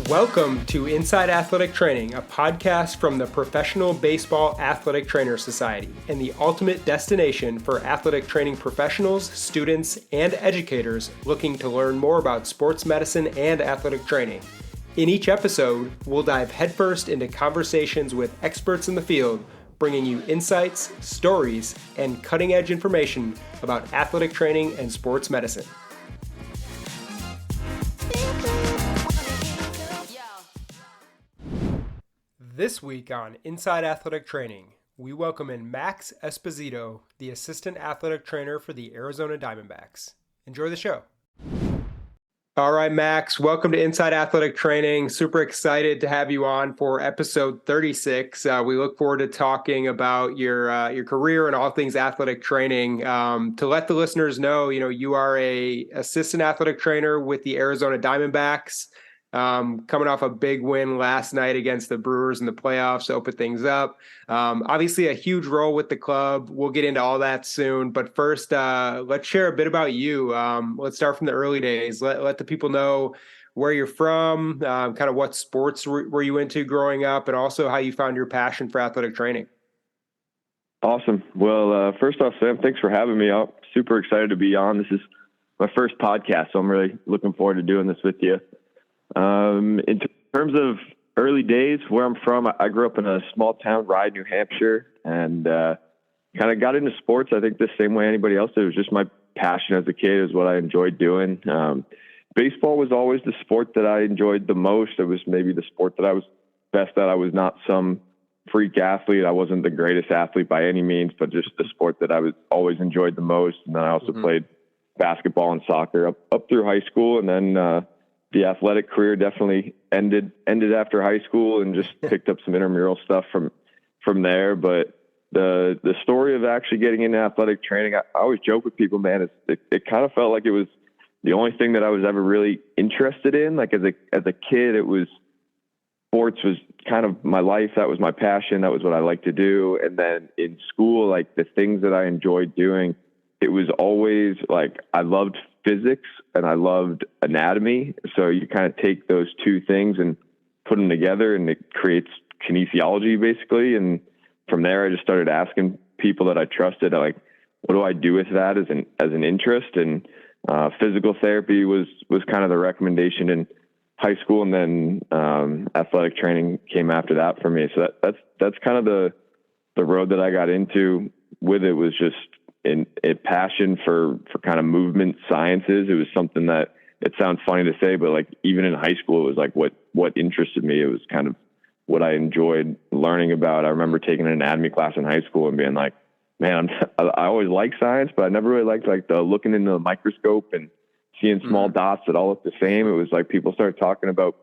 Welcome to Inside Athletic Training, a podcast from the Professional Baseball Athletic Trainer Society and the ultimate destination for athletic training professionals, students, and educators looking to learn more about sports medicine and athletic training. In each episode, we'll dive headfirst into conversations with experts in the field, bringing you insights, stories, and cutting-edge information about athletic training and sports medicine. This week on Inside Athletic Training, we welcome in Max Esposito, the Assistant Athletic Trainer for the Arizona Diamondbacks. Enjoy the show. All right, Max, welcome to Inside Athletic Training. Super excited to have you on for episode 36. We look forward to talking about your career and all things athletic training. To let the listeners know, you are a assistant athletic trainer with the Arizona Diamondbacks. Coming off a big win last night against the Brewers in the playoffs to open things up. Obviously a huge role with the club. We'll get into all that soon. But first, let's share a bit about you. Let's start from the early days. Let the people know where you're from, kind of what sports were you into growing up, and also how you found your passion for athletic training. Awesome. Well, first off, Sam, thanks for having me. I'm super excited to be on. This is my first podcast, so I'm really looking forward to doing this with you. In terms of early days, where I'm from, I grew up in a small town, Rye, New Hampshire, and kind of got into sports, I think, the same way anybody else did. It was just my passion as a kid. It was what I enjoyed doing. Baseball was always the sport that I enjoyed the most. It was maybe the sport that I was best at. I was not some freak athlete. I wasn't the greatest athlete by any means, but just the sport that I was always enjoyed the most. And then I also played basketball and soccer up through high school, and then the athletic career definitely ended after high school, and just picked up some intramural stuff from there. But the story of actually getting into athletic training, I always joke with people, man, it kind of felt like it was the only thing that I was ever really interested in. Like as a kid, sports was kind of my life. That was my passion. That was what I liked to do. And then in school, like the things that I enjoyed doing, it was always like I loved physics and I loved anatomy. So you kind of take those two things and put them together, and it creates kinesiology basically. And from there, I just started asking people that I trusted, like, what do I do with that as an interest? And physical therapy was kind of the recommendation in high school, and then athletic training came after that for me. So that's kind of the road that I got into with it. Was just a passion for kind of movement sciences. It was something that, it sounds funny to say, but like even in high school, it was like what interested me. It was kind of what I enjoyed learning about. I remember taking an anatomy class in high school and being like, man, I always liked science, but I never really liked like the looking into the microscope and seeing small dots that all look the same. It was like people started talking about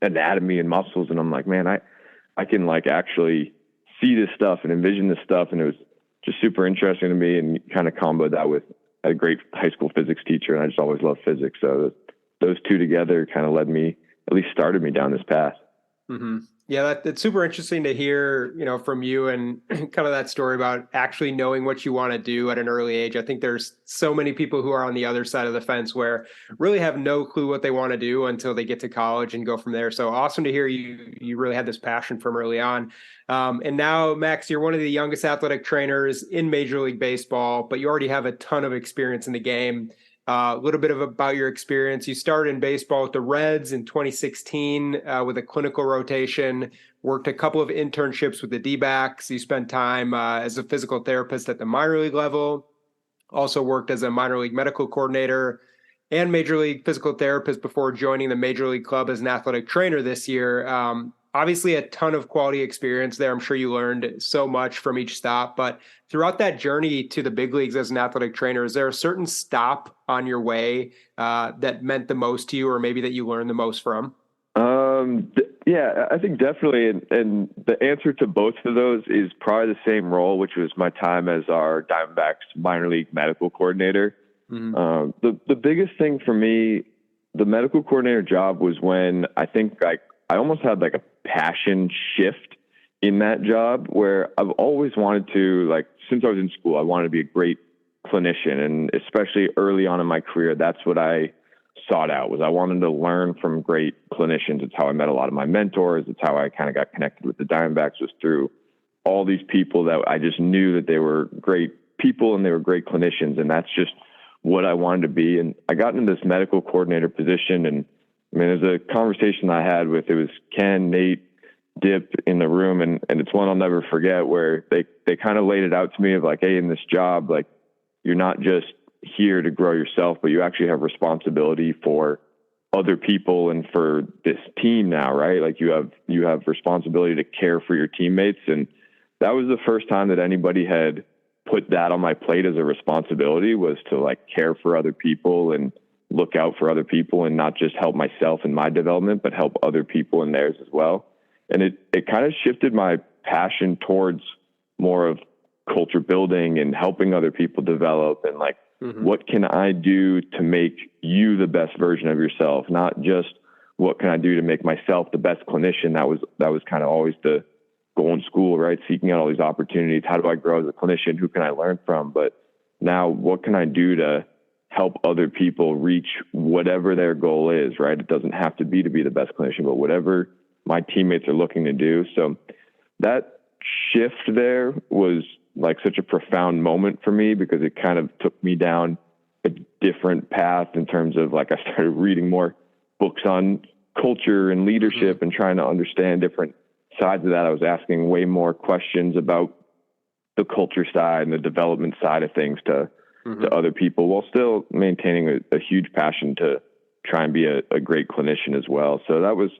anatomy and muscles, and I'm like, man, I can like actually see this stuff and envision this stuff. And it was just super interesting to me, and kind of comboed that with a great high school physics teacher. And I just always loved physics. So those two together kind of started me down this path. Mm-hmm. Yeah, that's super interesting to hear, from you, and kind of that story about actually knowing what you want to do at an early age. I think there's so many people who are on the other side of the fence where really have no clue what they want to do until they get to college and go from there. So awesome to hear you really had this passion from early on. And now, Max, you're one of the youngest athletic trainers in Major League Baseball, but you already have a ton of experience in the game. A little bit about your experience. You started in baseball with the Reds in 2016 with a clinical rotation, worked a couple of internships with the D-backs. You spent time as a physical therapist at the minor league level, also worked as a minor league medical coordinator and major league physical therapist before joining the major league club as an athletic trainer this year. Obviously a ton of quality experience there. I'm sure you learned so much from each stop, but throughout that journey to the big leagues as an athletic trainer, is there a certain stop on your way that meant the most to you, or maybe that you learned the most from? Yeah, I think definitely. And the answer to both of those is probably the same role, which was my time as our Diamondbacks minor league medical coordinator. Mm-hmm. The biggest thing for me, the medical coordinator job, was when I think I almost had like a passion shift in that job, where I've always wanted to, like, since I was in school, I wanted to be a great clinician. And especially early on in my career, that's what I sought out. Was I wanted to learn from great clinicians. It's how I met a lot of my mentors. It's how I kind of got connected with the Diamondbacks, was through all these people that I just knew that they were great people and they were great clinicians. And that's just what I wanted to be. And I got into this medical coordinator position. And I mean, there's a conversation I had with, it was Ken, Nate, Dip in the room. And it's one I'll never forget, where they kind of laid it out to me of like, hey, in this job, like, you're not just here to grow yourself, but you actually have responsibility for other people and for this team now, right? Like you have responsibility to care for your teammates. And that was the first time that anybody had put that on my plate as a responsibility, was to like care for other people and look out for other people, and not just help myself in my development, but help other people in theirs as well. And it kind of shifted my passion towards more of culture building and helping other people develop, and like, what can I do to make you the best version of yourself? Not just what can I do to make myself the best clinician. That was kind of always the goal in school, right? Seeking out all these opportunities. How do I grow as a clinician? Who can I learn from? But now what can I do to help other people reach whatever their goal is, right? It doesn't have to be the best clinician, but whatever my teammates are looking to do. So that shift there was like such a profound moment for me, because it kind of took me down a different path in terms of like, I started reading more books on culture and leadership and trying to understand different sides of that. I was asking way more questions about the culture side and the development side of things to other people, while still maintaining a huge passion to try and be a great clinician as well. So that was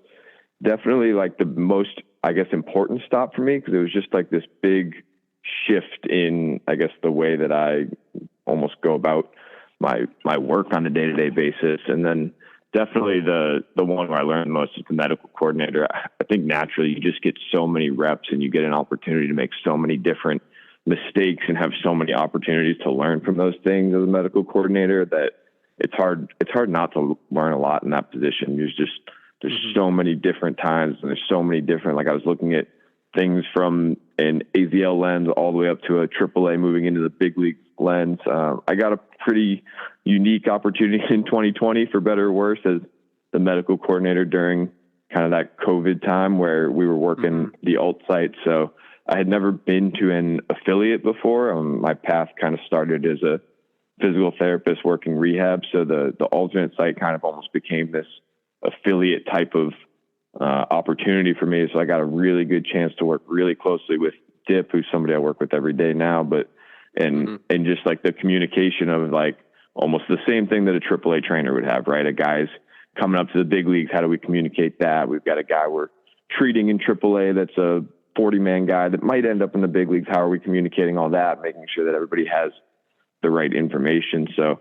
definitely like the most, I guess, important stop for me, because it was just like this big shift in, I guess, the way that I almost go about my work on a day-to-day basis. And then definitely the one where I learned the most is the medical coordinator. I think naturally you just get so many reps, and you get an opportunity to make so many different mistakes and have so many opportunities to learn from those things as a medical coordinator, that it's hard not to learn a lot in that position. There's so many different times, and there's so many different, like I was looking at things from an AZL lens all the way up to a AAA, moving into the big league lens. I got a pretty unique opportunity in 2020, for better or worse, as the medical coordinator during kind of that COVID time where we were working the alt site. So I had never been to an affiliate before. My path kind of started as a physical therapist working rehab. So the alternate site kind of almost became this affiliate type of opportunity for me. So I got a really good chance to work really closely with Dip, who's somebody I work with every day now, and just like the communication of like almost the same thing that a AAA trainer would have, right? A guy's coming up to the big leagues. How do we communicate that? We've got a guy we're treating in AAA that's a 40-man guy that might end up in the big leagues. How are we communicating all that, making sure that everybody has the right information? So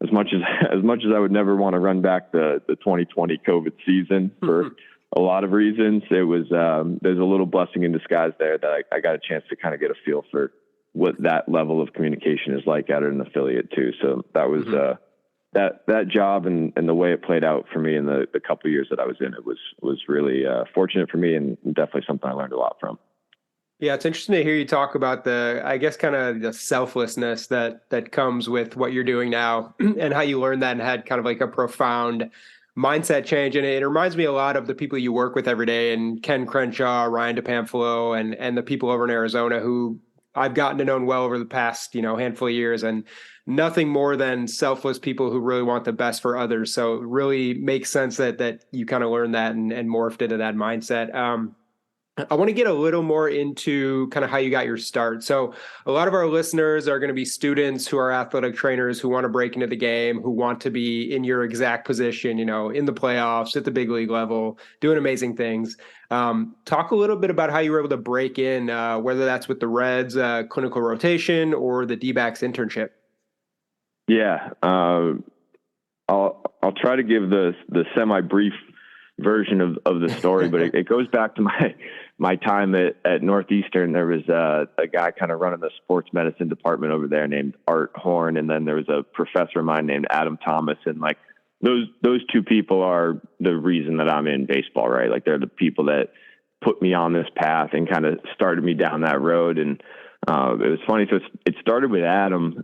as much as I would never want to run back the 2020 COVID season for a lot of reasons, it was there's a little blessing in disguise there that I got a chance to kind of get a feel for what that level of communication is like at an affiliate too. So that was that job and the way it played out for me in the couple of years that I was in, it was really fortunate for me, and definitely something I learned a lot from. Yeah, it's interesting to hear you talk about I guess, kind of the selflessness that comes with what you're doing now, and how you learned that and had kind of like a profound mindset change. And it reminds me a lot of the people you work with every day, and Ken Crenshaw, Ryan DePamphilo, and the people over in Arizona who I've gotten to know well over the past, handful of years, and nothing more than selfless people who really want the best for others. So it really makes sense that you kind of learned that and morphed into that mindset. I want to get a little more into kind of how you got your start. So a lot of our listeners are going to be students who are athletic trainers who want to break into the game, who want to be in your exact position, in the playoffs, at the big league level, doing amazing things. Talk a little bit about how you were able to break in, whether that's with the Reds clinical rotation or the D-backs internship. Yeah. I'll try to give the semi-brief version of the story, but it goes back to my time at Northeastern. There was a guy kind of running the sports medicine department over there named Art Horn, and then there was a professor of mine named Adam Thomas, and like those two people are the reason that I'm in baseball, right? Like they're the people that put me on this path and kind of started me down that road. And It was funny. So it started with Adam.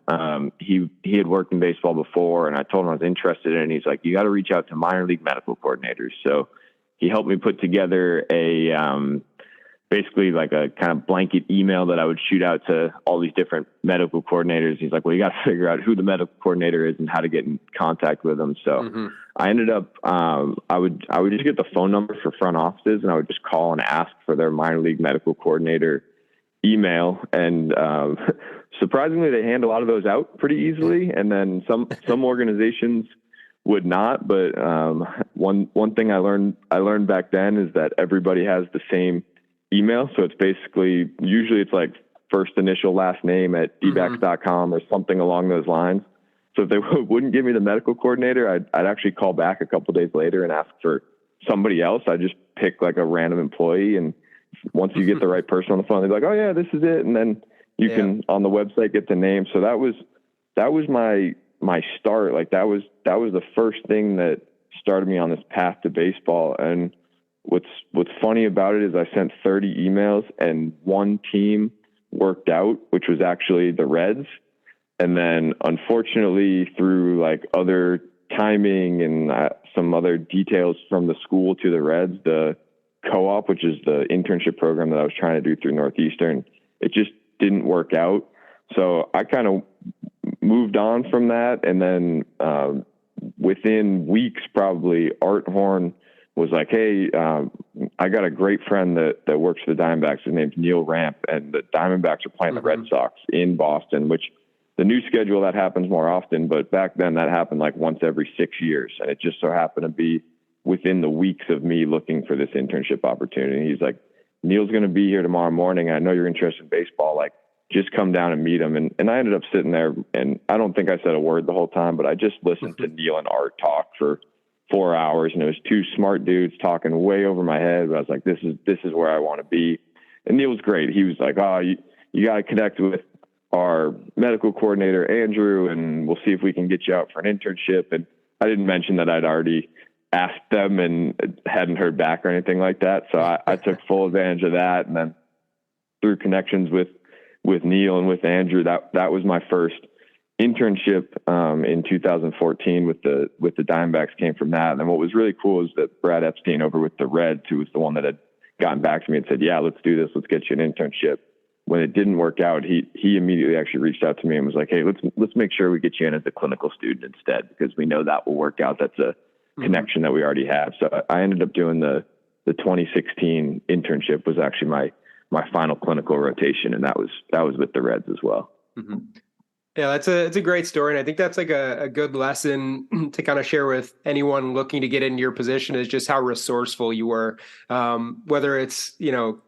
He had worked in baseball before, and I told him I was interested in it. And he's like, you got to reach out to minor league medical coordinators. So he helped me put together basically like a kind of blanket email that I would shoot out to all these different medical coordinators. He's like, well, you got to figure out who the medical coordinator is and how to get in contact with them. So I ended up, I would just get the phone number for front offices, and I would just call and ask for their minor league medical coordinator email. And surprisingly, they hand a lot of those out pretty easily. And then some organizations would not. But one thing I learned back then is that everybody has the same email. So it's basically, usually it's like first initial last name at dbacks.com or something along those lines. So if they wouldn't give me the medical coordinator, I'd actually call back a couple of days later and ask for somebody else. I just pick like a random employee, and once you get the right person on the phone, they're like, oh yeah, this is it. And then you can on the website get the name. So that was my start. Like that was the first thing that started me on this path to baseball. And what's funny about it is I sent 30 emails and one team worked out, which was actually the Reds. And then unfortunately, through like other timing and some other details from the school to the Reds, the co-op, which is the internship program that I was trying to do through Northeastern, it just didn't work out. So I kind of moved on from that. And then within weeks, probably, Art Horn was like, hey, I got a great friend that works for the Diamondbacks. His name's Neil Ramp, and the Diamondbacks are playing the Red Sox in Boston, which the new schedule, that happens more often. But back then that happened like once every 6 years. And it just so happened to be within the weeks of me looking for this internship opportunity. He's like, Neil's going to be here tomorrow morning. I know you're interested in baseball. Like, just come down and meet him. And I ended up sitting there, and I don't think I said a word the whole time, but I just listened to Neil and Art talk for 4 hours. And it was two smart dudes talking way over my head. But I was like, this is where I want to be. And Neil was great. He was like, oh, you got to connect with our medical coordinator, Andrew, and we'll see if we can get you out for an internship. And I didn't mention that I'd already asked them and hadn't heard back or anything like that. So I took full advantage of that. And then through connections with Neil and with Andrew, that was my first internship in 2014 with the Diamondbacks came from that. And then what was really cool is that Brad Epstein over with the Reds, who was the one that had gotten back to me and said, yeah, let's do this. Let's get you an internship. When it didn't work out, he immediately actually reached out to me and was like, hey, let's make sure we get you in as a clinical student instead, because we know that will work out. That's a connection that we already have. So I ended up doing the 2016 internship was actually my final clinical rotation. And that was with the Reds as well. Mm-hmm. Yeah, it's a great story. And I think that's like a good lesson to kind of share with anyone looking to get into your position, is just how resourceful you were. Whether it's,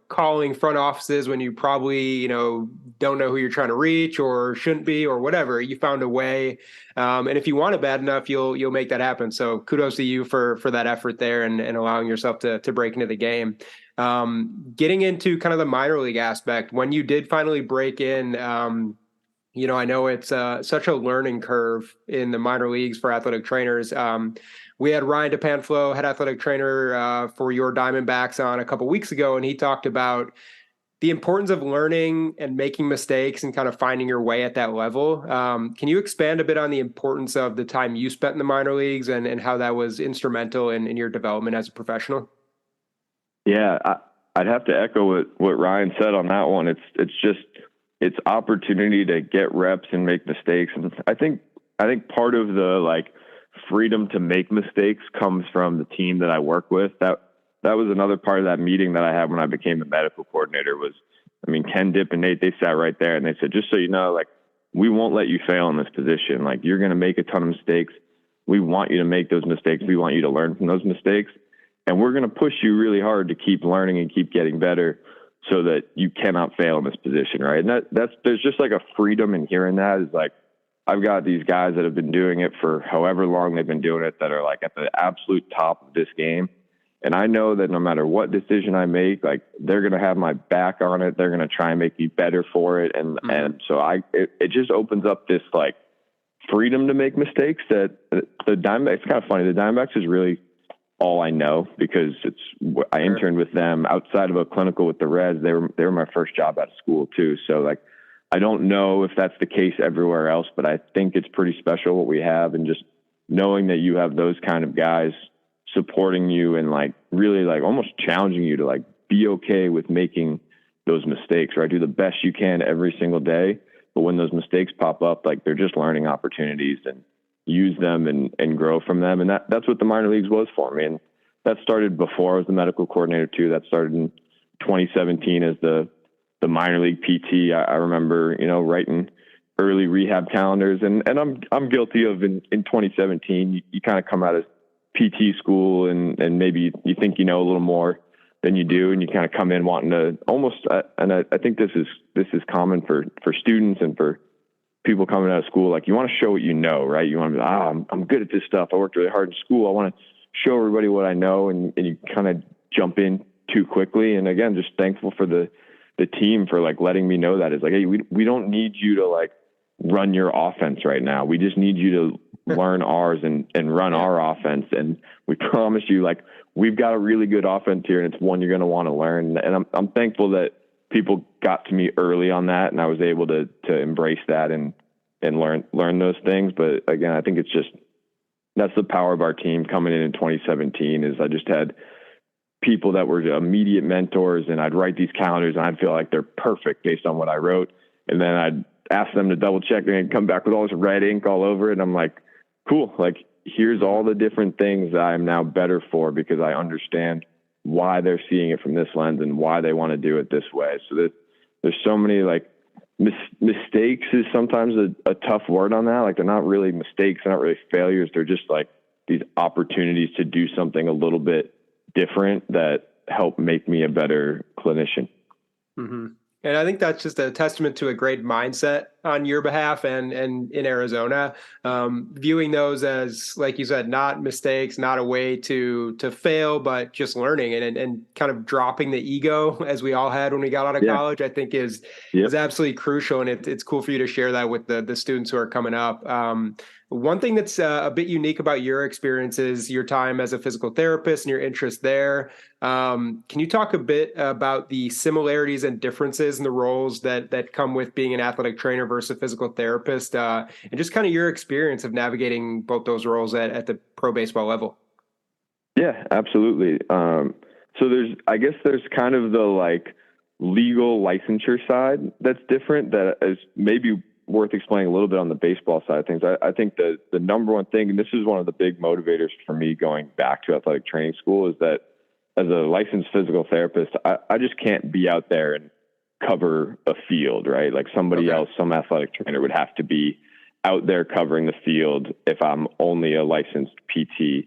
calling front offices when you probably, don't know who you're trying to reach or shouldn't be or whatever, you found a way. And if you want it bad enough, you'll make that happen. So kudos to you for that effort there and allowing yourself to break into the game. Getting into kind of the minor league aspect, when you did finally break in, I know it's such a learning curve in the minor leagues for athletic trainers. We had Ryan DePanflo, head athletic trainer for your Diamondbacks, on a couple weeks ago, and he talked about the importance of learning and making mistakes and kind of finding your way at that level. Can you expand a bit on the importance of the time you spent in the minor leagues and how that was instrumental in your development as a professional? Yeah, I'd have to echo what Ryan said on that one. It's opportunity to get reps and make mistakes. And I think part of the freedom to make mistakes comes from the team that I work with. That was another part of that meeting that I had when I became the medical coordinator was, Ken Dipp and Nate, they sat right there and they said, just so you know, we won't let you fail in this position. You're going to make a ton of mistakes. We want you to make those mistakes. We want you to learn from those mistakes. And we're going to push you really hard to keep learning and keep getting better, so that you cannot fail in this position, right? And there's just a freedom in hearing that. Is I've got these guys that have been doing it for however long they've been doing it that are at the absolute top of this game. And I know that no matter what decision I make, they're going to have my back on it. They're going to try and make me better for it. And so it just opens up this freedom to make mistakes that the Diamondbacks, it's kind of funny. The Diamondbacks is really all I know, because I interned with them outside of a clinical with the Reds. They were my first job out of school too. So I don't know if that's the case everywhere else, but I think it's pretty special what we have. And just knowing that you have those kind of guys supporting you and like really like almost challenging you to like be okay with making those mistakes, right? Do the best you can every single day. But when those mistakes pop up, like they're just learning opportunities, and use them and grow from them. And that's what the minor leagues was for me. And that started before I was the medical coordinator too. That started in 2017 as the minor league PT. I remember, writing early rehab calendars, and I'm guilty of in 2017, you kind of come out of PT school and maybe you think you know a little more than you do, and you kind of come in wanting to almost, and I think this is common for students and for people coming out of school. Like, you want to show what you know, right? You want to be, I'm good at this stuff. I worked really hard in school. I want to show everybody what I know. And you kind of jump in too quickly. And again, just thankful for the team for like letting me know that. It's like, hey, we don't need you to like run your offense right now. We just need you to learn ours and run our offense. And we promise you, like, we've got a really good offense here, and it's one you're going to want to learn. And I'm thankful that people got to me early on that, and I was able to embrace that and learn those things. But again, I think it's just, that's the power of our team coming in 2017 is I just had people that were immediate mentors, and I'd write these calendars and I'd feel like they're perfect based on what I wrote. And then I'd ask them to double check and come back with all this red ink all over it. And I'm like, cool. Like, here's all the different things that I'm now better for because I understand why they're seeing it from this lens and why they want to do it this way. So that there's so many like mistakes is sometimes a tough word on that. Like, they're not really mistakes. They're not really failures. They're just like these opportunities to do something a little bit different that help make me a better clinician. Mm-hmm. And I think that's just a testament to a great mindset on your behalf and in Arizona, viewing those as, like you said, not mistakes, not a way to fail, but just learning and kind of dropping the ego as we all had when we got out of college, I think is absolutely crucial. And it's cool for you to share that with the students who are coming up. One thing that's a bit unique about your experience is your time as a physical therapist and your interest there. Can you talk a bit about the similarities and differences in the roles that come with being an athletic trainer versus a physical therapist, and just kind of your experience of navigating both those roles at the pro baseball level? Yeah, absolutely. So there's kind of the like legal licensure side that's different, that is maybe worth explaining a little bit on the baseball side of things. I think the number one thing, and this is one of the big motivators for me going back to athletic training school, is that as a licensed physical therapist, I just can't be out there and cover a field, right? Like somebody else, some athletic trainer would have to be out there covering the field if I'm only a licensed PT.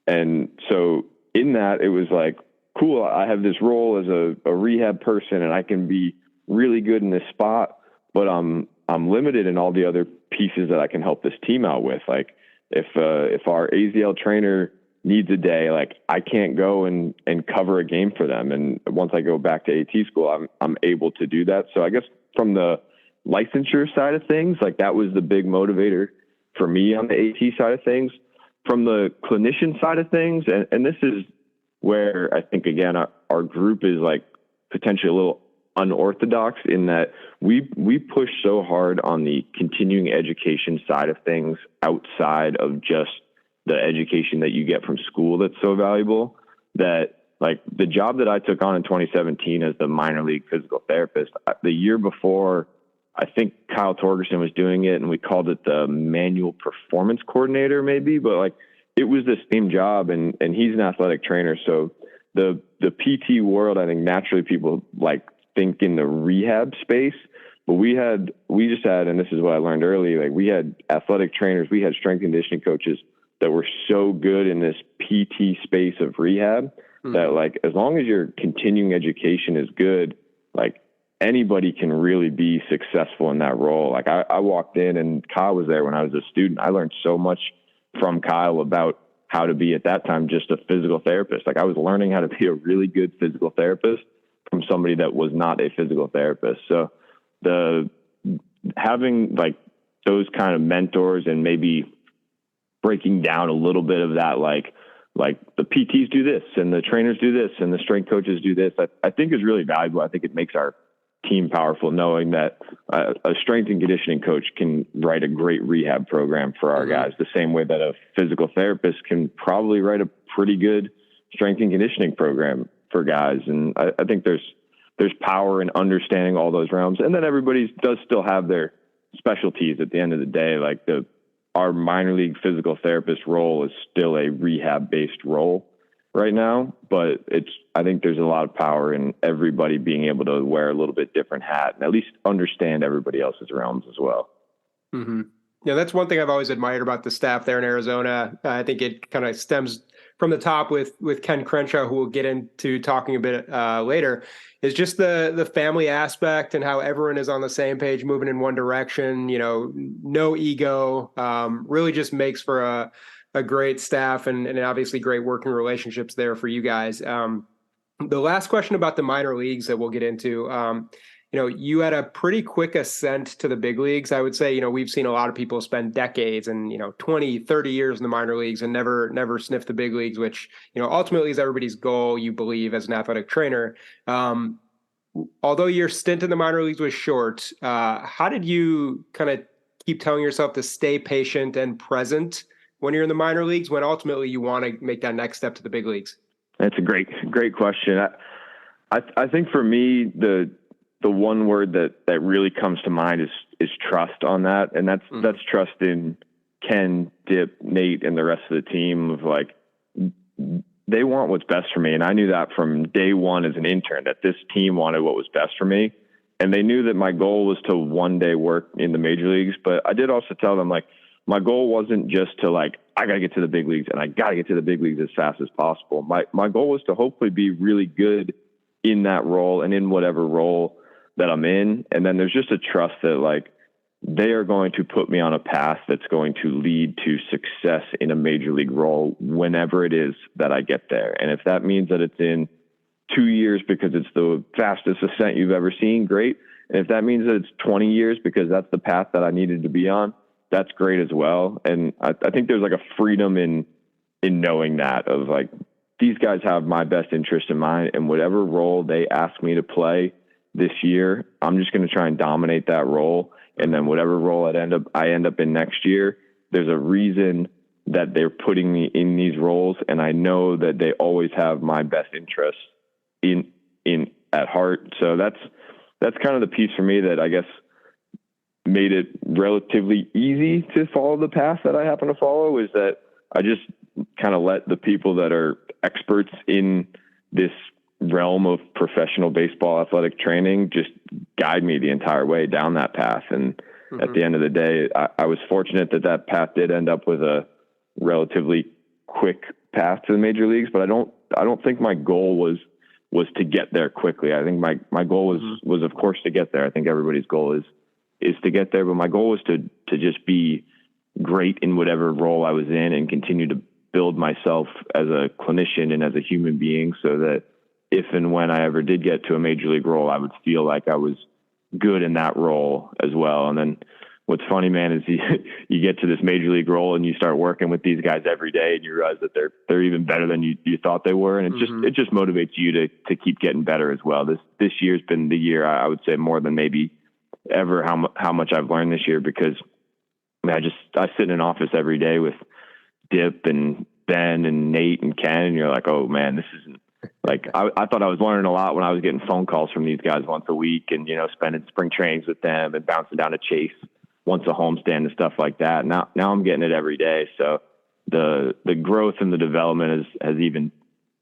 And so in that, it was like, cool, I have this role as a rehab person and I can be really good in this spot, but I'm limited in all the other pieces that I can help this team out with. Like if our AZL trainer needs a day, like I can't go and cover a game for them. And once I go back to AT school, I'm able to do that. So I guess from the licensure side of things, like that was the big motivator for me on the AT side of things. From the clinician side of things, and this is where I think, again, our group is like potentially a little unorthodox in that we push so hard on the continuing education side of things outside of just the education that you get from school that's so valuable, that like the job that I took on in 2017 as the minor league physical therapist, the year before, I think Kyle Torgerson was doing it and we called it the manual performance coordinator maybe, but like it was the same job and he's an athletic trainer. So the PT world, I think naturally people like think in the rehab space, but we just had, and this is what I learned early, like we had athletic trainers, we had strength and conditioning coaches that were so good in this PT space of rehab that like, as long as your continuing education is good, like anybody can really be successful in that role. Like I walked in and Kyle was there when I was a student. I learned so much from Kyle about how to be at that time just a physical therapist. Like I was learning how to be a really good physical therapist from somebody that was not a physical therapist. So having like those kind of mentors and maybe breaking down a little bit of that, like the PTs do this and the trainers do this and the strength coaches do this, I think is really valuable. I think it makes our team powerful knowing that a strength and conditioning coach can write a great rehab program for our guys, the same way that a physical therapist can probably write a pretty good strength and conditioning program for guys. And I think there's power in understanding all those realms. And then everybody does still have their specialties at the end of the day. Like our minor league physical therapist role is still a rehab based role right now, but I think there's a lot of power in everybody being able to wear a little bit different hat and at least understand everybody else's realms as well. Mm-hmm. Yeah, that's one thing I've always admired about the staff there in Arizona. I think it kind of stems from the top with Ken Crenshaw, who we'll get into talking a bit later, is just the family aspect and how everyone is on the same page, moving in one direction, no ego, really just makes for a great staff and obviously great working relationships there for you guys. The last question about the minor leagues that we'll get into, you had a pretty quick ascent to the big leagues. I would say, we've seen a lot of people spend decades and, 20, 30 years in the minor leagues and never sniff the big leagues, which, ultimately is everybody's goal, you believe, as an athletic trainer. Although your stint in the minor leagues was short, how did you kind of keep telling yourself to stay patient and present when you're in the minor leagues, when ultimately you want to make that next step to the big leagues? That's a great question. I think for me, the one word that really comes to mind is trust on that. And that's trust in Ken, Dip, Nate, and the rest of the team of like, they want what's best for me. And I knew that from day one as an intern, that this team wanted what was best for me. And they knew that my goal was to one day work in the major leagues. But I did also tell them, like, my goal wasn't just to like, I got to get to the big leagues and I got to get to the big leagues as fast as possible. My goal was to hopefully be really good in that role and in whatever role that I'm in. And then there's just a trust that like, they are going to put me on a path that's going to lead to success in a major league role whenever it is that I get there. And if that means that it's in 2 years because it's the fastest ascent you've ever seen, great. And if that means that it's 20 years because that's the path that I needed to be on, that's great as well. And I think there's like a freedom in knowing that of like, these guys have my best interest in mind, and whatever role they ask me to play this year, I'm just going to try and dominate that role. And then whatever role I end up in next year, there's a reason that they're putting me in these roles. And I know that they always have my best interests in at heart. So that's kind of the piece for me that I guess made it relatively easy to follow the path that I happen to follow, is that I just kind of let the people that are experts in this realm of professional baseball athletic training just guide me the entire way down that path. And at the end of the day, I was fortunate that path did end up with a relatively quick path to the major leagues, but I don't think my goal was to get there quickly. I think my goal was of course to get there. I think everybody's goal is to get there, but my goal was to just be great in whatever role I was in and continue to build myself as a clinician and as a human being, so that if and when I ever did get to a major league role, I would feel like I was good in that role as well. And then what's funny, man, is you get to this major league role and you start working with these guys every day and you realize that they're even better than you thought they were. And it just motivates you to keep getting better as well. This year's been the year, I would say, more than maybe ever how much I've learned this year, because I sit in an office every day with Dip and Ben and Nate and Ken, and you're like, oh man, this isn't like, I thought I was learning a lot when I was getting phone calls from these guys once a week and, spending spring trainings with them and bouncing down to Chase once a homestand and stuff like that. Now I'm getting it every day. So the growth and the development has even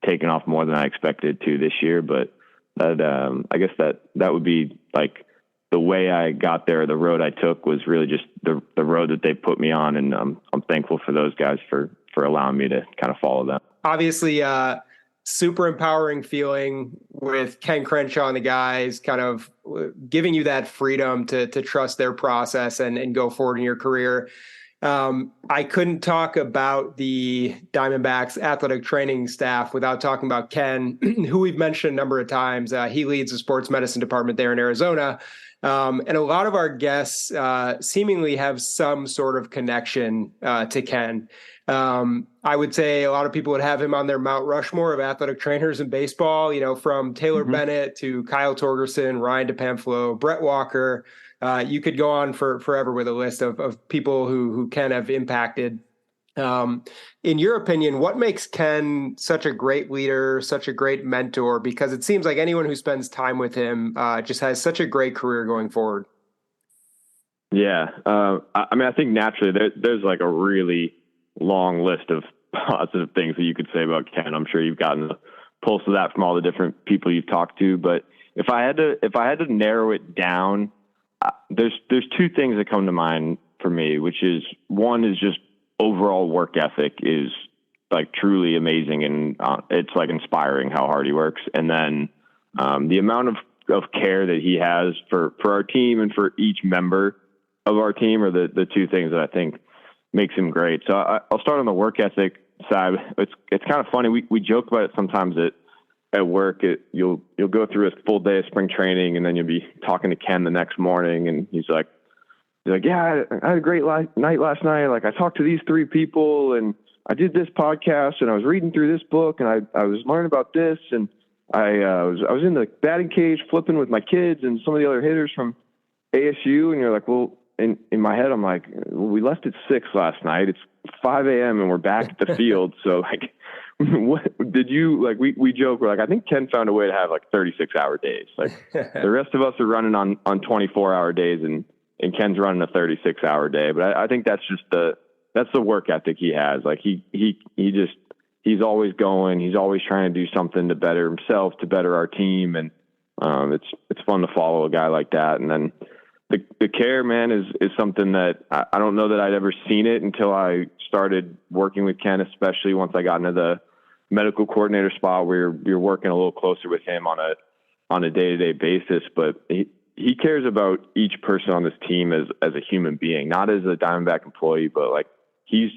taken off more than I expected to this year. But that, I guess that would be like the way I got there. The road I took was really just the road that they put me on. And I'm thankful for those guys for allowing me to kind of follow them. Obviously, super empowering feeling with Ken Crenshaw and the guys kind of giving you that freedom to trust their process and go forward in your career. I couldn't talk about the Diamondbacks athletic training staff without talking about Ken, who we've mentioned a number of times. He leads the sports medicine department there in Arizona. And a lot of our guests seemingly have some sort of connection to Ken. I would say a lot of people would have him on their Mount Rushmore of athletic trainers in baseball, from Taylor Bennett to Kyle Torgerson, Ryan DePamphlo, Brett Walker. You could go on forever with a list of people who Ken have impacted. In your opinion, what makes Ken such a great leader, such a great mentor? Because it seems like anyone who spends time with him just has such a great career going forward. Yeah. I think naturally there's like a really long list of positive things that you could say about Ken. I'm sure you've gotten the pulse of that from all the different people you've talked to. But if I had to narrow it down, there's two things that come to mind for me, which is one is just overall work ethic is like truly amazing. And it's like inspiring how hard he works. And then the amount of care that he has for our team and for each member of our team are the two things that I think makes him great. So I'll start on the work ethic side. It's kind of funny. We joke about it sometimes at work. You'll go through a full day of spring training and then you'll be talking to Ken the next morning and he's like, yeah, I had a great night last night. Like I talked to these 3 people and I did this podcast and I was reading through this book and I was learning about this. And I was in the batting cage flipping with my kids and some of the other hitters from ASU. And you're like, well, in my head, I'm like, well, we left at 6 last night. It's 5 a.m. and we're back at the field. So like, what did you like? We joke. We're like, I think Ken found a way to have like 36-hour days. Like the rest of us are running on 24-hour days and Ken's running a 36-hour day. But I think that's just that's the work ethic he has. Like he's always going. He's always trying to do something to better himself, to better our team. And it's fun to follow a guy like that. And then the care, man, is something that I don't know that I'd ever seen it until I started working with Ken, especially once I got into the medical coordinator spot where you're working a little closer with him on a day-to-day basis. But he cares about each person on this team as a human being, not as a Diamondback employee, but like he's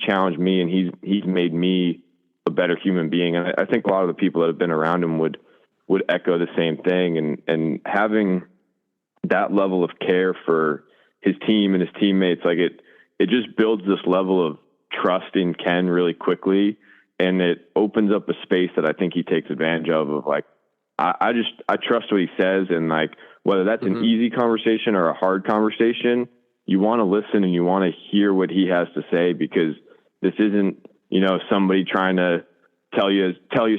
challenged me and he's made me a better human being. And I think a lot of the people that have been around him would echo the same thing. And having that level of care for his team and his teammates, like it just builds this level of trust in Ken really quickly. And it opens up a space that I think he takes advantage of like, I trust what he says. And like, whether that's an easy conversation or a hard conversation, you want to listen and you want to hear what he has to say, because this isn't, somebody trying to tell you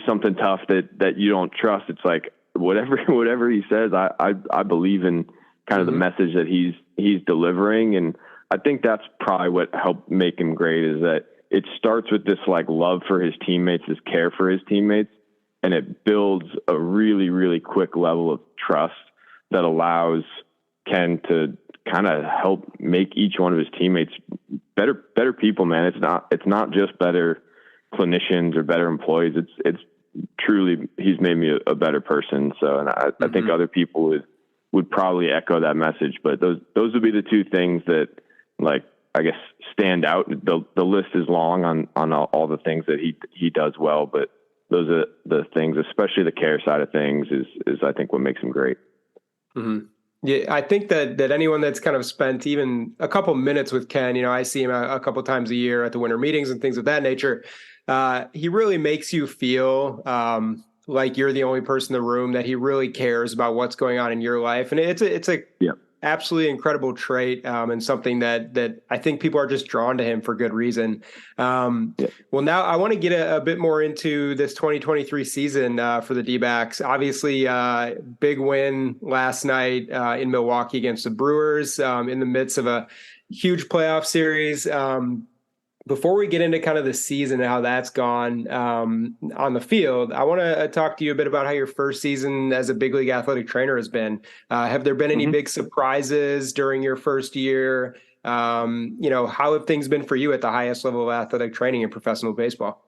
something tough that you don't trust. It's like, whatever he says, I believe in kind of the message that he's delivering. And I think that's probably what helped make him great, is that it starts with this like love for his teammates, this care for his teammates. And it builds a really, really quick level of trust that allows Ken to kind of help make each one of his teammates better people, man. It's not just better clinicians or better employees. It's truly, he's made me a better person. So, and I think other people would probably echo that message, but those would be the two things that, like, I guess, stand out. The list is long on all the things that he does well, but those are the things, especially the care side of things, is I think what makes him great. Mm-hmm. Yeah, I think that anyone that's kind of spent even a couple minutes with Ken, I see him a couple times a year at the winter meetings and things of that nature. He really makes you feel like you're the only person in the room, that he really cares about what's going on in your life. And it's a absolutely incredible trait, and something that I think people are just drawn to him for good reason. Well, now I want to get a bit more into this 2023 season for the D-backs. Obviously, big win last night in Milwaukee against the Brewers, in the midst of a huge playoff series. Before we get into kind of the season and how that's gone on the field, I want to talk to you a bit about how your first season as a big league athletic trainer has been. Have there been any big surprises during your first year? How have things been for you at the highest level of athletic training in professional baseball?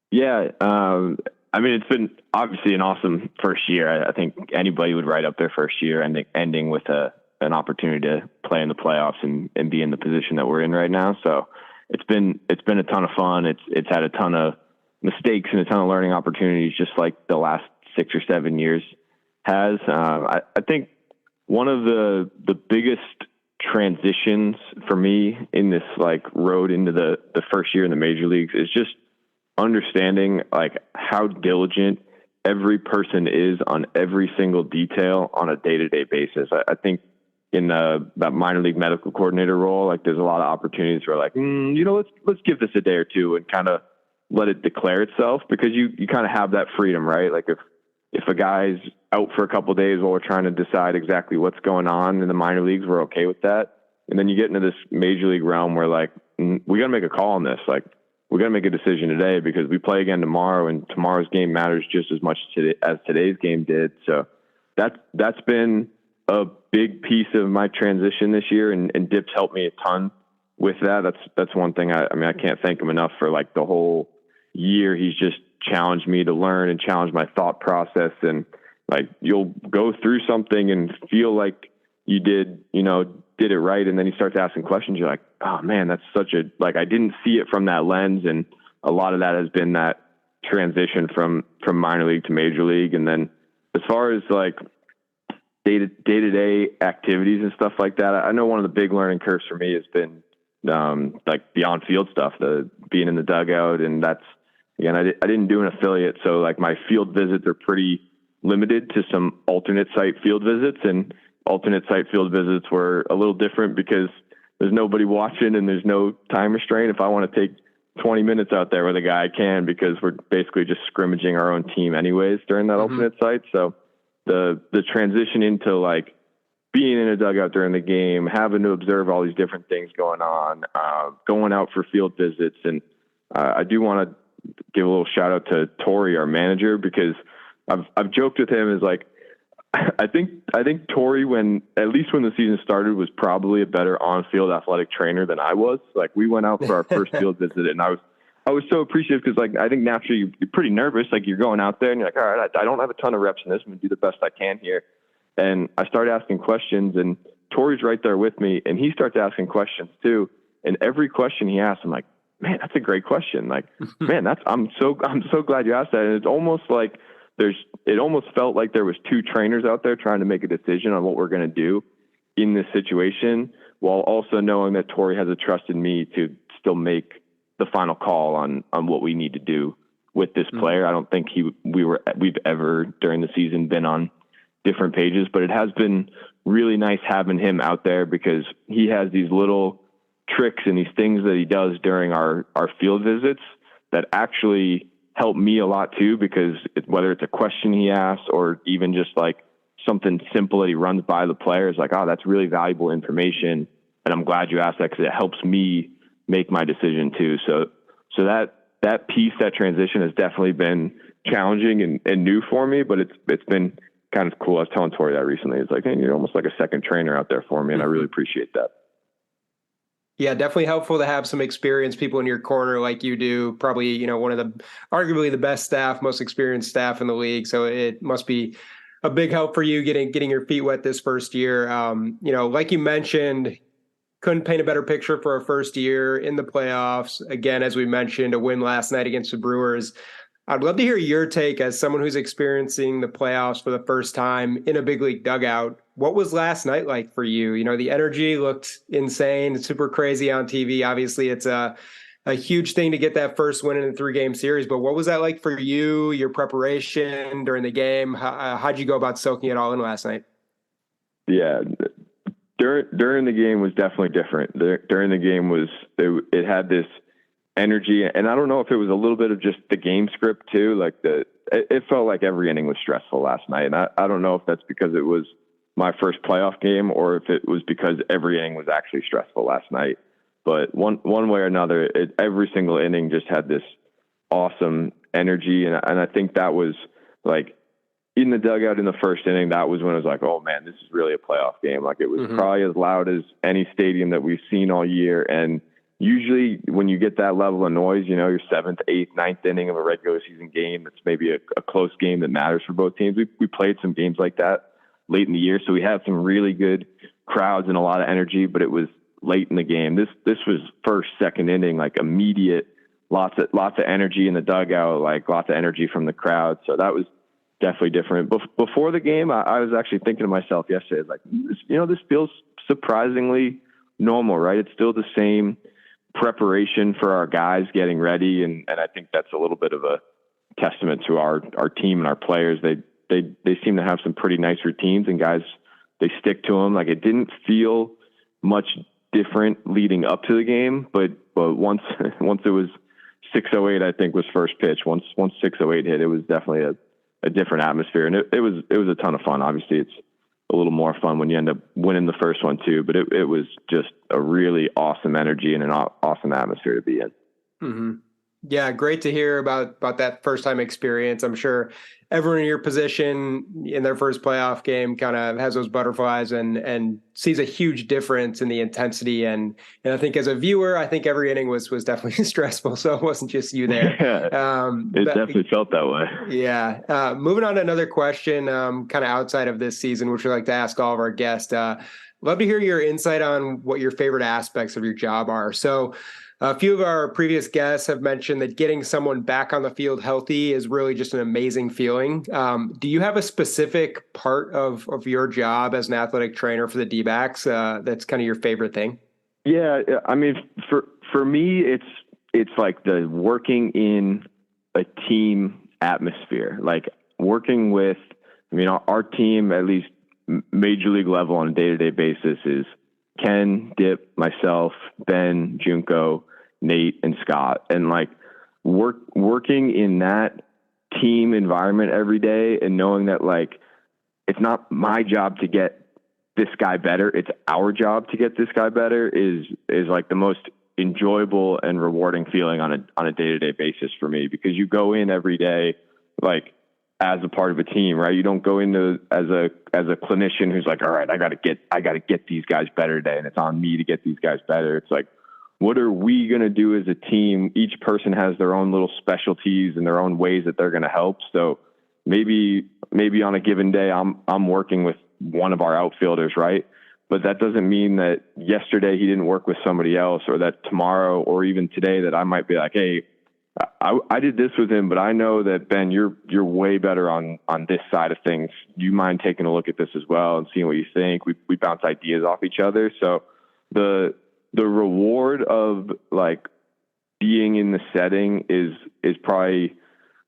Yeah. It's been obviously an awesome first year. I think anybody would write up their first year ending with an opportunity to play in the playoffs and be in the position that we're in right now. So it's been a ton of fun. It's had a ton of mistakes and a ton of learning opportunities, just like the last 6 or 7 years has. I think one of the biggest transitions for me in this like road into the first year in the major leagues is just understanding like how diligent every person is on every single detail on a day-to-day basis. I think in that minor league medical coordinator role, like there's a lot of opportunities where like, let's give this a day or two and kind of let it declare itself, because you kind of have that freedom, right? Like if a guy's out for a couple of days while we're trying to decide exactly what's going on in the minor leagues, we're okay with that. And then you get into this major league realm where like, we got to make a call on this. Like, we got to make a decision today because we play again tomorrow, and tomorrow's game matters just as much as today's game did. So that's been a big piece of my transition this year, and Dip's helped me a ton with that. That's one thing. I mean, I can't thank him enough for like the whole year. He's just challenged me to learn and challenge my thought process. And like, you'll go through something and feel like you did it right. And then he starts asking questions. You're like, oh man, that's like, I didn't see it from that lens. And a lot of that has been that transition from minor league to major league. And then as far as like day-to-day activities and stuff like that, I know one of the big learning curves for me has been like the on-field stuff, the being in the dugout. And that's, again, I didn't do an affiliate. So like my field visits are pretty limited to some alternate site field visits, and alternate site field visits were a little different because there's nobody watching and there's no time restraint. If I want to take 20 minutes out there with a guy, I can, because we're basically just scrimmaging our own team anyways during that alternate site. So the transition into like being in a dugout during the game, having to observe all these different things going on, going out for field visits. And I do want to give a little shout out to Tori, our manager, because I've joked with him, is like, I think Tori, at least when the season started, was probably a better on-field athletic trainer than I was. Like, we went out for our first field visit, and I was so appreciative, because like, I think naturally you're pretty nervous. Like, you're going out there and you're like, all right, I don't have a ton of reps in this. I'm gonna do the best I can here. And I started asking questions, and Tori's right there with me, and he starts asking questions too. And every question he asks, I'm like, man, that's a great question. Like, man, I'm so glad you asked that. And it's almost like it almost felt like there was two trainers out there trying to make a decision on what we're going to do in this situation, while also knowing that Tori has a trust in me to still make the final call on what we need to do with this player. I don't think we've ever during the season been on different pages, but it has been really nice having him out there, because he has these little tricks and these things that he does during our field visits that actually help me a lot too, because whether it's a question he asks or even just like something simple that he runs by the players, like, oh, that's really valuable information, and I'm glad you asked that, because it helps me make my decision too. So that piece, that transition has definitely been challenging and new for me, but it's been kind of cool. I was telling Tori that recently. It's like, hey, you're almost like a second trainer out there for me, and I really appreciate that. Yeah, definitely helpful to have some experienced people in your corner like you do. Probably, one of arguably the best staff, most experienced staff in the league. So it must be a big help for you getting your feet wet this first year. Like you mentioned, couldn't paint a better picture for our first year in the playoffs. Again, as we mentioned, a win last night against the Brewers. I'd love to hear your take as someone who's experiencing the playoffs for the first time in a big league dugout. What was last night like for you? The energy looked insane, super crazy on TV. Obviously, it's a huge thing to get that first win in a 3-game series. But what was that like for you, your preparation during the game? How'd you go about soaking it all in last night? Yeah, during the game was definitely different. During the game it had this energy, and I don't know if it was a little bit of just the game script too. Like it felt like every inning was stressful last night, and I don't know if that's because it was my first playoff game or if it was because every inning was actually stressful last night. But one way or another, every single inning just had this awesome energy, and I think that was like in the dugout in the first inning. That was when I was like, oh man, this is really a playoff game. Like, it was probably as loud as any stadium that we've seen all year, and usually when you get that level of noise, your 7th, 8th, 9th inning of a regular season game, it's maybe a close game that matters for both teams. We played some games like that late in the year, so we had some really good crowds and a lot of energy, but it was late in the game. This was first, second inning, like immediate, lots of energy in the dugout, like lots of energy from the crowd. So that was definitely different. Before the game, I was actually thinking to myself yesterday, like, this feels surprisingly normal, right? It's still the same preparation for our guys getting ready. And I think that's a little bit of a testament to our team and our players. They seem to have some pretty nice routines, and guys, they stick to them. Like, it didn't feel much different leading up to the game, but once it was 6:08, I think was first pitch. Once 6:08 hit, it was definitely a different atmosphere, and it was a ton of fun. Obviously, it's a little more fun when you end up winning the first one too, but it was just a really awesome energy and an awesome atmosphere to be in. Mm-hmm. Yeah, great to hear about that first time experience. I'm sure everyone in your position in their first playoff game kind of has those butterflies and sees a huge difference in the intensity. And I think as a viewer, I think every inning was definitely stressful. So it wasn't just you there. It definitely felt that way. Yeah. Moving on to another question, kind of outside of this season, which we like to ask all of our guests. Love to hear your insight on what your favorite aspects of your job are. So a few of our previous guests have mentioned that getting someone back on the field healthy is really just an amazing feeling. Do you have a specific part of your job as an athletic trainer for the D-backs that's kind of your favorite thing? Yeah, I mean, for me, it's like the working in a team atmosphere, like working with, I mean, our team, at least major league level on a day-to-day basis, is Ken, Dip, myself, Ben, Junko, Nate, and Scott. And like working in that team environment every day and knowing that, like, it's not my job to get this guy better, it's our job to get this guy better is like the most enjoyable and rewarding feeling on a day-to-day basis for me, because you go in every day like as a part of a team, right? You don't go into as a clinician who's like, all right, I got to get these guys better today, and it's on me to get these guys better. It's like, what are we going to do as a team? Each person has their own little specialties and their own ways that they're going to help. So maybe on a given day, I'm working with one of our outfielders, right? But that doesn't mean that yesterday he didn't work with somebody else, or that tomorrow or even today that I might be like, hey, I did this with him, but I know that, Ben, you're way better on this side of things. Do you mind taking a look at this as well and seeing what you think? We bounce ideas off each other. So the reward of like being in the setting is probably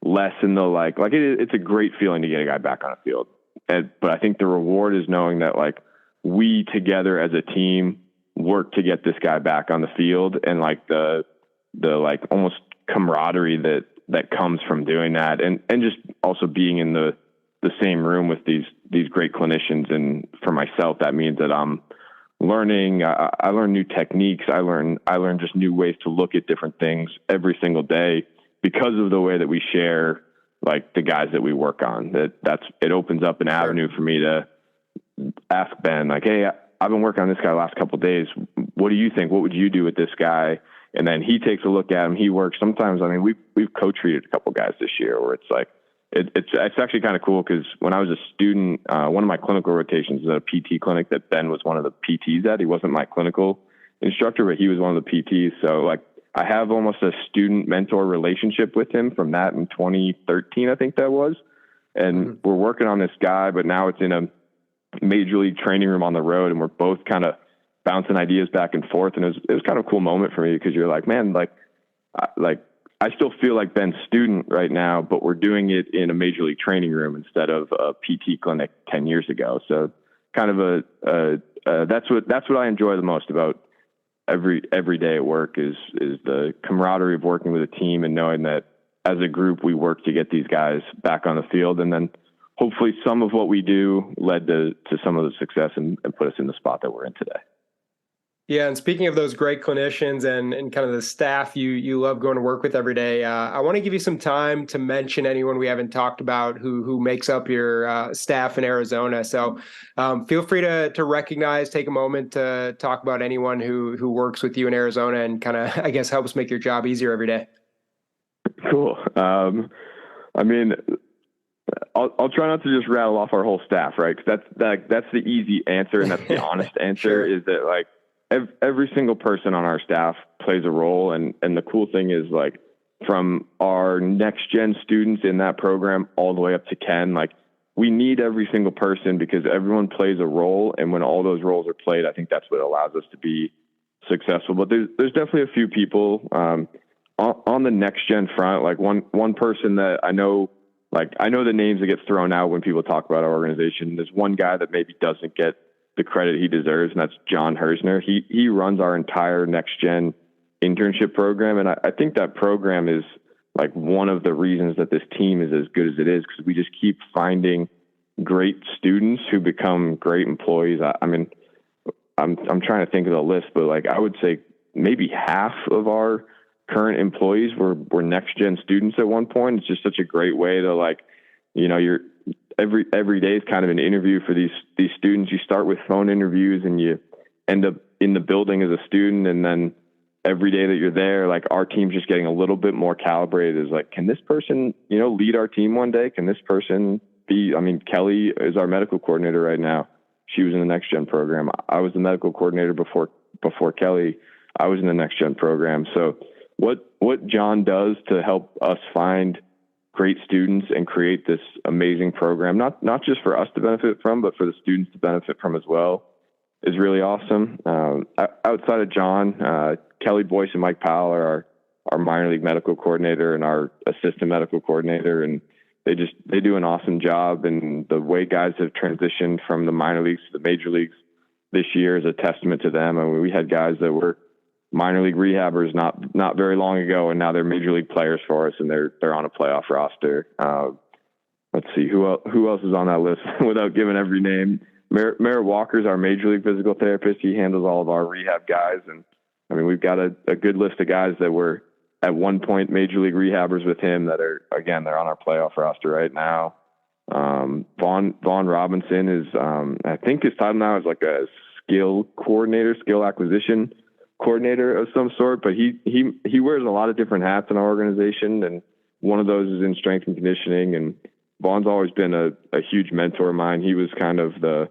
less in the like it's a great feeling to get a guy back on a field. But I think the reward is knowing that, like, we together as a team work to get this guy back on the field, and like the like almost camaraderie that comes from doing that, and just also being in the same room with these great clinicians. And for myself, that means that I'm learning. I learn new techniques. I learn just new ways to look at different things every single day because of the way that we share, like, the guys that we work on. It opens up an avenue for me to ask Ben, like, hey, I've been working on this guy the last couple of days. What do you think? What would you do with this guy? And then he takes a look at him. He works. Sometimes, I mean, we've co-treated a couple guys this year where it's like, it's actually kind of cool, because when I was a student, one of my clinical rotations was at a PT clinic that Ben was one of the PTs at. He wasn't my clinical instructor, but he was one of the PTs. So, like, I have almost a student mentor relationship with him from that in 2013, I think that was. And we're working on this guy, but now it's in a major league training room on the road, and we're both kind of bouncing ideas back and forth. And it was kind of a cool moment for me, because you're like, man, I still feel like Ben's student right now, but we're doing it in a major league training room instead of a PT clinic 10 years ago. So kind of that's what I enjoy the most about every day at work is the camaraderie of working with a team and knowing that as a group we work to get these guys back on the field, and then hopefully some of what we do led to some of the success and put us in the spot that we're in today. Yeah, and speaking of those great clinicians and kind of the staff you love going to work with every day, I want to give you some time to mention anyone we haven't talked about who makes up your staff in Arizona. So feel free to recognize, take a moment to talk about anyone who works with you in Arizona and kind of, I guess, helps make your job easier every day. Cool. I mean, I'll try not to just rattle off our whole staff, right? Because that's the easy answer, and that's the honest answer. Sure. Is that, like, every single person on our staff plays a role, and the cool thing is, like, from our next gen students in that program all the way up to Ken. Like, we need every single person because everyone plays a role. And when all those roles are played, I think that's what allows us to be successful. But there's definitely a few people on the next gen front. Like one person that I know the names that get thrown out when people talk about our organization. There's one guy that maybe doesn't get the credit he deserves, and that's John Hersner. He runs our entire next gen internship program. And I think that program is like one of the reasons that this team is as good as it is, because we just keep finding great students who become great employees. I mean, I'm trying to think of the list, but like, I would say maybe half of our current employees were next gen students at one point. It's just such a great way to, like, you know, you're every day is kind of an interview for these students. You start with phone interviews and you end up in the building as a student. And then every day that you're there, like, our team's just getting a little bit more calibrated. Is like, can this person, you know, lead our team one day? Can this person be, I mean, Kelly is our medical coordinator right now. She was in the next gen program. I was the medical coordinator before Kelly. I was in the next gen program. So what John does to help us find great students and create this amazing program, not just for us to benefit from, but for the students to benefit from as well, is really awesome. Outside of John, Kelly Boyce and Mike Powell are our minor league medical coordinator and our assistant medical coordinator. And they do an awesome job. And the way guys have transitioned from the minor leagues to the major leagues this year is a testament to them. I mean, we had guys that were minor league rehabbers not very long ago, and now they're major league players for us, and they're on a playoff roster. Let's see who else is on that list without giving every name. Merritt Walker's our major league physical therapist. He handles all of our rehab guys, and I mean, we've got a good list of guys that were at one point major league rehabbers with him that are, again, they're on our playoff roster right now. Vaughn Robinson is, I think his title now is like a skill acquisition coordinator of some sort, but he wears a lot of different hats in our organization, and one of those is in strength and conditioning. And Vaughn's always been a huge mentor of mine. He was the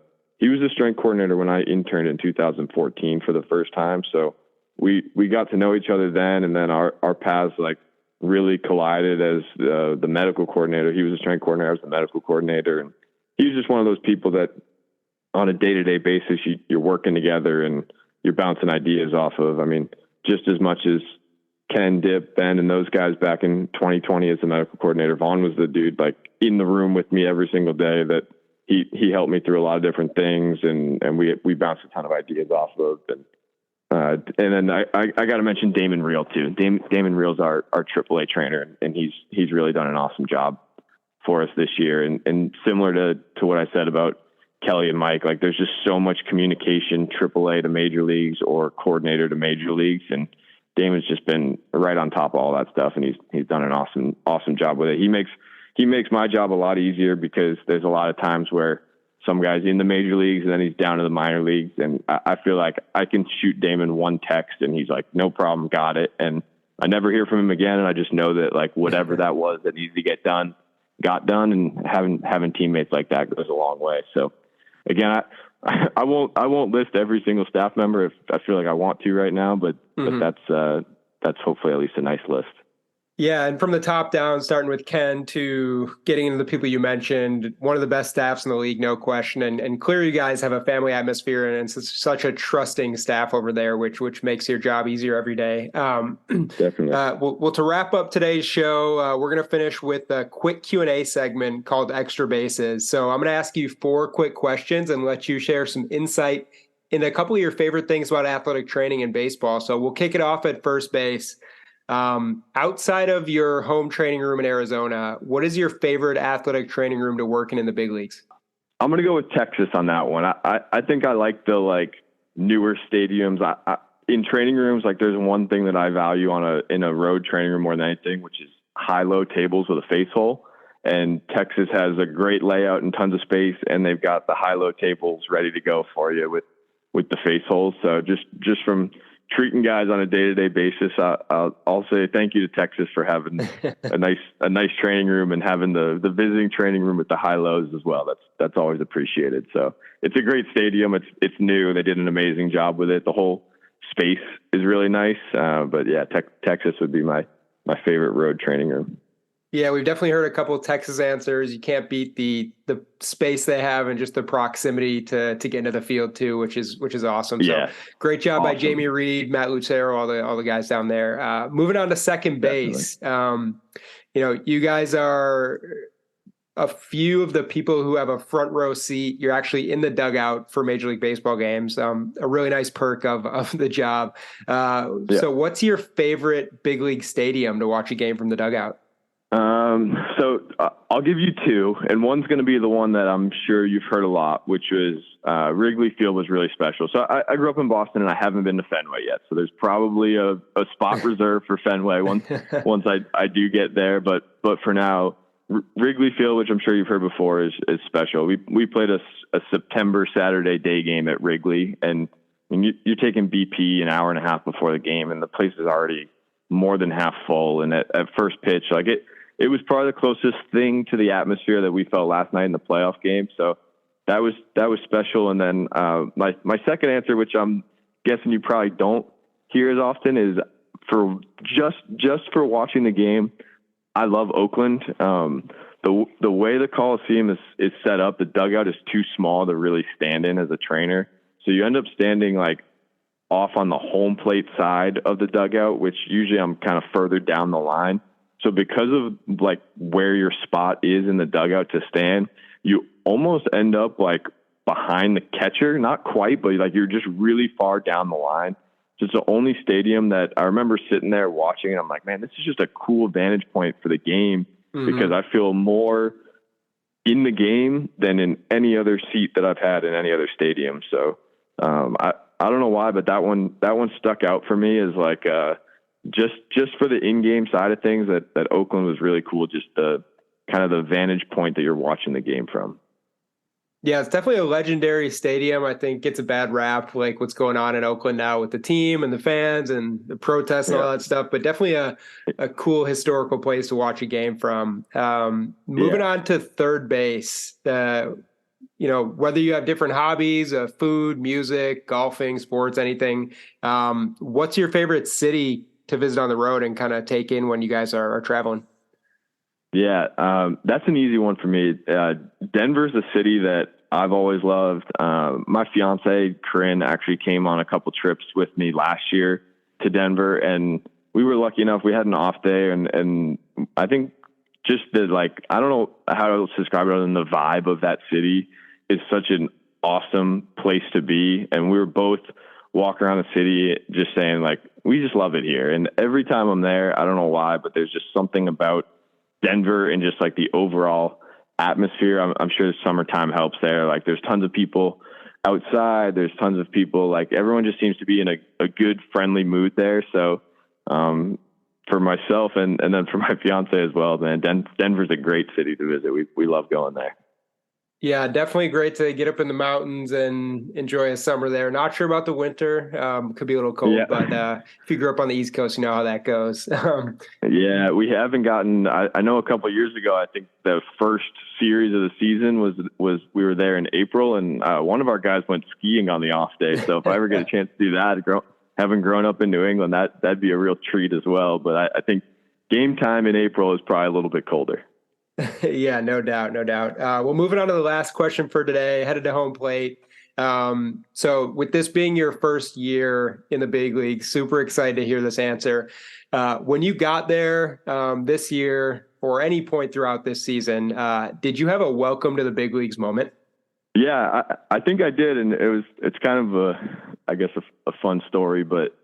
strength coordinator when I interned in 2014 for the first time. So we got to know each other then, and then our paths like really collided as the medical coordinator. He was a strength coordinator, I was the medical coordinator, and he was just one of those people that on a day-to-day basis you're working together and you're bouncing ideas off of. I mean, just as much as Ken, Dip, Ben, and those guys back in 2020 as the medical coordinator, Vaughn was the dude like in the room with me every single day that he helped me through a lot of different things, and we bounced a ton of ideas off of. And then I got to mention Damon Reel too. Damon Reel's our AAA trainer, and he's really done an awesome job for us this year. And similar to what I said about Kelly and Mike, like, there's just so much communication, AAA to major leagues or coordinator to major leagues. And Damon's just been right on top of all that stuff. And he's done an awesome job with it. He makes my job a lot easier because there's a lot of times where some guys in the major leagues and then he's down to the minor leagues. And I feel like I can shoot Damon one text and he's like, no problem, got it. And I never hear from him again. And I just know that, like, whatever that was that needs to get done, got done. And having teammates like that goes a long way. So again, I won't list every single staff member if I feel like I want to right now, but that's hopefully at least a nice list. Yeah, and from the top down, starting with Ken to getting into the people you mentioned, one of the best staffs in the league, no question. And clearly you guys have a family atmosphere, and it's such a trusting staff over there, which makes your job easier every day. Definitely. Well, to wrap up today's show, we're going to finish with a quick Q&A segment called Extra Bases. So I'm going to ask you 4 quick questions and let you share some insight into a couple of your favorite things about athletic training in baseball. So we'll kick it off at first base. Outside of your home training room in Arizona, what is your favorite athletic training room to work in the big leagues? I'm going to go with Texas on that one. I think I like the newer stadiums. In training rooms, there's one thing that I value in a road training room more than anything, which is high-low tables with a face hole. And Texas has a great layout and tons of space, and they've got the high-low tables ready to go for you with the face holes. So just from treating guys on a day-to-day basis, I'll say thank you to Texas for having a nice training room and having the visiting training room with the high lows as well. That's always appreciated. So it's a great stadium. It's new. They did an amazing job with it. The whole space is really nice. But yeah, Texas would be my my favorite road training room. Yeah, we've definitely heard a couple of Texas answers. You can't beat the space they have and just the proximity to get into the field too, which is awesome. Yeah. So great job by Awesome. Jamie Reed, Matt Lucero, all the guys down there. Moving on to second base. You guys are a few of the people who have a front row seat. You're actually in the dugout for Major League Baseball games. A really nice perk of the job. So what's your favorite big league stadium to watch a game from the dugout? So I'll give you two, and one's going to be the one that I'm sure you've heard a lot, which was Wrigley Field was really special. So I grew up in Boston, and I haven't been to Fenway yet. So there's probably a spot reserved for Fenway once I do get there. But for now, Wrigley Field, which I'm sure you've heard before, is special. We played a September Saturday day game at Wrigley, and you're taking BP an hour and a half before the game, and the place is already more than half full. And at first pitch, like it was probably the closest thing to the atmosphere that we felt last night in the playoff game. So that was special. And then my second answer, which I'm guessing you probably don't hear as often, is for just for watching the game. I love Oakland. The way the Coliseum is set up, the dugout is too small to really stand in as a trainer. So you end up standing like off on the home plate side of the dugout, which usually I'm kind of further down the line. So because of like where your spot is in the dugout to stand, you almost end up like behind the catcher, not quite, but like you're just really far down the line. So it's the only stadium that I remember sitting there watching, and I'm like, man, this is just a cool vantage point for the game because I feel more in the game than in any other seat that I've had in any other stadium. So I don't know why, but that one stuck out for me as like just for the in-game side of things, that Oakland was really cool. Just the kind of the vantage point that you're watching the game from. Yeah, it's definitely a legendary stadium. I think gets a bad rap, like what's going on in Oakland now with the team and the fans and the protests and all that stuff, but definitely a cool historical place to watch a game from. Moving on to third base, whether you have different hobbies, food, music, golfing, sports, anything, what's your favorite city to visit on the road and kind of take in when you guys are traveling? Yeah, that's an easy one for me. Denver's a city that I've always loved. My fiance, Corinne, actually came on a couple trips with me last year to Denver, and we were lucky enough. We had an off day, and I think just the, like, I don't know how to describe it other than the vibe of that city is such an awesome place to be. And we were both walking around the city just saying, like, we just love it here. And every time I'm there, I don't know why, but there's just something about Denver and just like the overall atmosphere. I'm sure the summertime helps there. Like there's tons of people outside. There's tons of people, like everyone just seems to be in a good, friendly mood there. So for myself and then for my fiance as well, man, Denver's a great city to visit. We love going there. Yeah, definitely great to get up in the mountains and enjoy a summer there. Not sure about the winter. Could be a little cold, but if you grew up on the East Coast, you know how that goes. Yeah, we haven't gotten, I know a couple of years ago, I think the first series of the season was we were there in April, and one of our guys went skiing on the off day. So if I ever get a chance to do that, having grown up in New England, that'd be a real treat as well. But I think game time in April is probably a little bit colder. Yeah, no doubt. Well, moving on to the last question for today, headed to home plate. So with this being your first year in the big league, super excited to hear this answer. When you got there this year or any point throughout this season, did you have a welcome to the big leagues moment? Yeah, I think I did. And it's kind of a fun story, but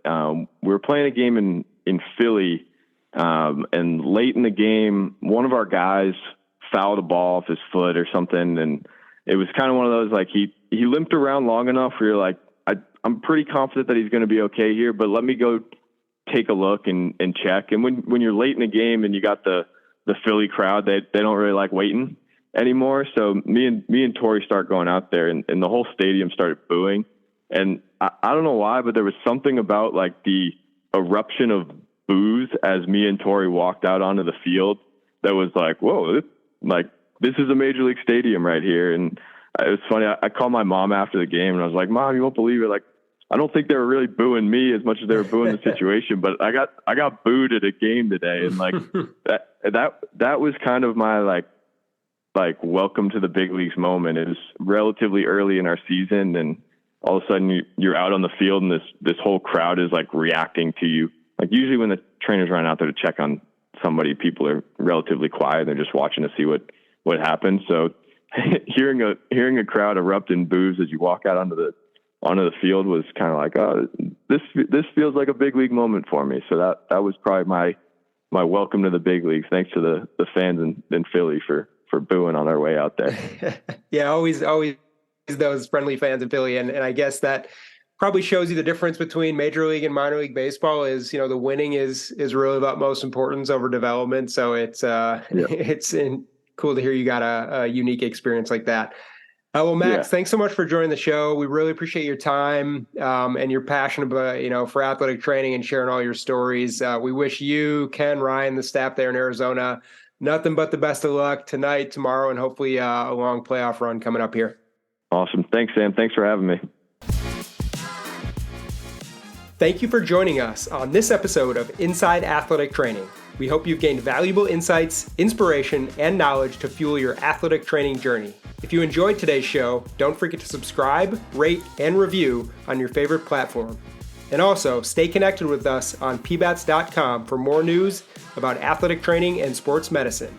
we were playing a game in Philly. And late in the game, one of our guys fouled a ball off his foot or something. And it was kind of one of those, like he limped around long enough where you're like, I'm pretty confident that he's going to be okay here, but let me go take a look and check. And when you're late in the game and you got the Philly crowd, they don't really like waiting anymore. So me and Tori start going out there and the whole stadium started booing. And I don't know why, but there was something about like the eruption of boos as me and Tori walked out onto the field that was like, whoa, this is a major league stadium right here. And it was funny. I called my mom after the game and I was like, Mom, you won't believe it. Like I don't think they were really booing me as much as they were booing the situation, but I got booed at a game today. And like that was kind of my like welcome to the big leagues moment. It was relatively early in our season, and all of a sudden you're out on the field and this whole crowd is like reacting to you. Like usually when the trainers run out there to check on somebody, people are relatively quiet. They're just watching to see what happens. So hearing a crowd erupt in boos as you walk out onto the field was kind of like, oh, this feels like a big league moment for me. So that was probably my welcome to the big leagues. Thanks to the fans in Philly for booing on their way out there. Yeah, always those friendly fans in Philly. And I guess that probably shows you the difference between Major League and minor league baseball is, the winning is really about most importance over development. So it's cool to hear you got a unique experience like that. Well, Max, thanks so much for joining the show. We really appreciate your time and your passion about, for athletic training and sharing all your stories. We wish you, Ken, Ryan, the staff there in Arizona, nothing but the best of luck tonight, tomorrow, and hopefully a long playoff run coming up here. Awesome. Thanks, Sam. Thanks for having me. Thank you for joining us on this episode of Inside Athletic Training. We hope you've gained valuable insights, inspiration, and knowledge to fuel your athletic training journey. If you enjoyed today's show, don't forget to subscribe, rate, and review on your favorite platform. And also, stay connected with us on pbats.com for more news about athletic training and sports medicine.